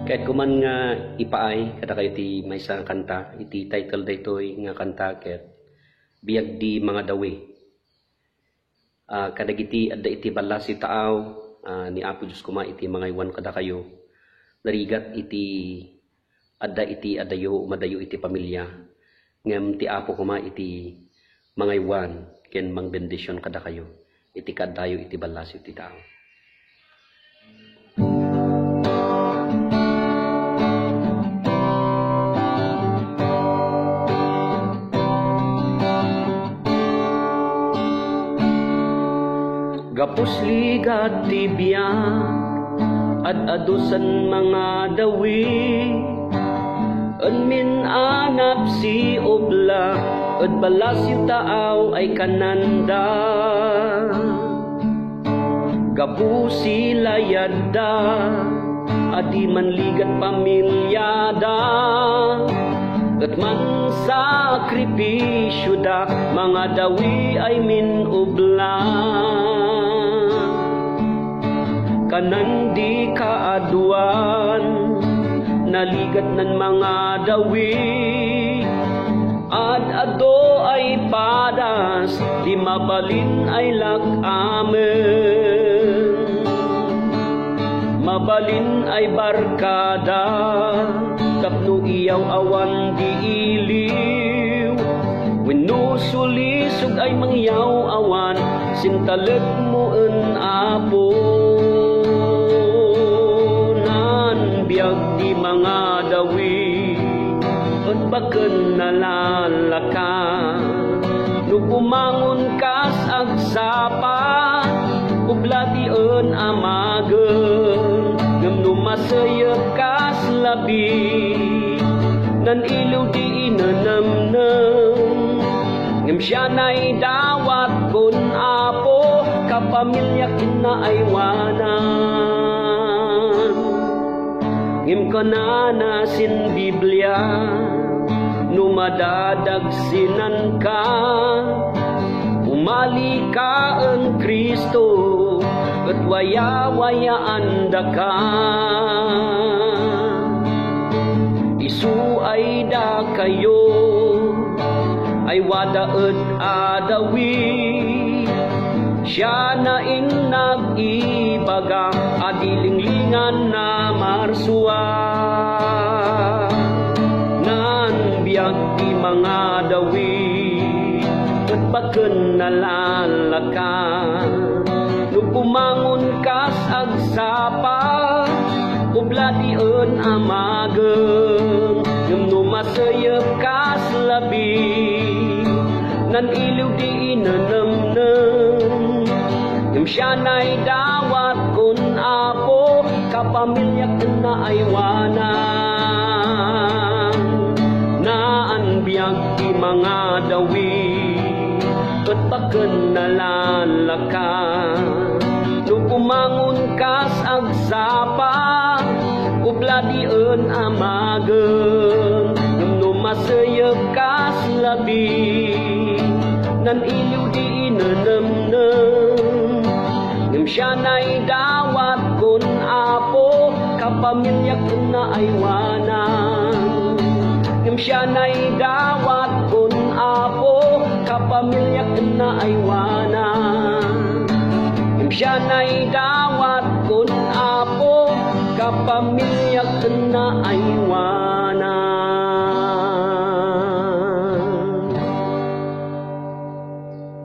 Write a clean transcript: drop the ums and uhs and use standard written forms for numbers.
Kahit kuman nga ipaay kada kayo ti may isang kanta, iti title daytoy nga kanta ket biag di mga dawi. Kadagiti adda iti balla si taaw ni Apo Diyos kuma iti mga iwan kada kayo. Narigat iti adda iti adayo umadayo iti pamilya. Ngem ti Apo kuma iti mga iwan ken mang bendisyon kada kayo. Iti kadayo iti balla si ti taaw. Gapos ligat ti biyak at adusan mga dawi anmin anap si obla at balas yu taaw ay kananda gapusi layada adi manligat pamilyada at man sakripisyo da mga dawi ay min obla kanan di kaaduan naligat nan mga dawi ad-ado ay padas di mabalin ay lakamen mabalin ay barkada tapno iyaw awan di iliw wenno sulisog ay mangyaw awan sintalet mo en Apo biag di mga dawi at baken nalalaka no pumangon kas agsapa ublati en amagen ngem no masayep kas labi nan ilaw di inanamnam ngem siya na'y dawat kon Apo kapamilya kina ay wanan ngem kanana sin Biblia no madadagsinan ka umali ka en Kristo at waya-wayaan da ka isu ay da kayo ay wada et adawi siya na ing nag-ibaga adilinglingan na marsua nan biag di mga dawi at baken nalalaka no pumangon kas agsapa ublati en amagen ngem no masayep kas labi nan iliw di inanamnam ngem siya na'y dawat kon Apo kapamilya kena ay wanan naan biag di mga dawi at baken nalalaka no pumangon kas agsapa ublati en amagen ngem no masayep kas labi nan iliw di inanamnam ngem siya na'y dawat kon Apo kapamilya kena ay wanan ngem siya na'y dawat kon Apo kapamilya kena ay wanan ngem siya na'y dawat kon Apo kapamilya kena ay wanan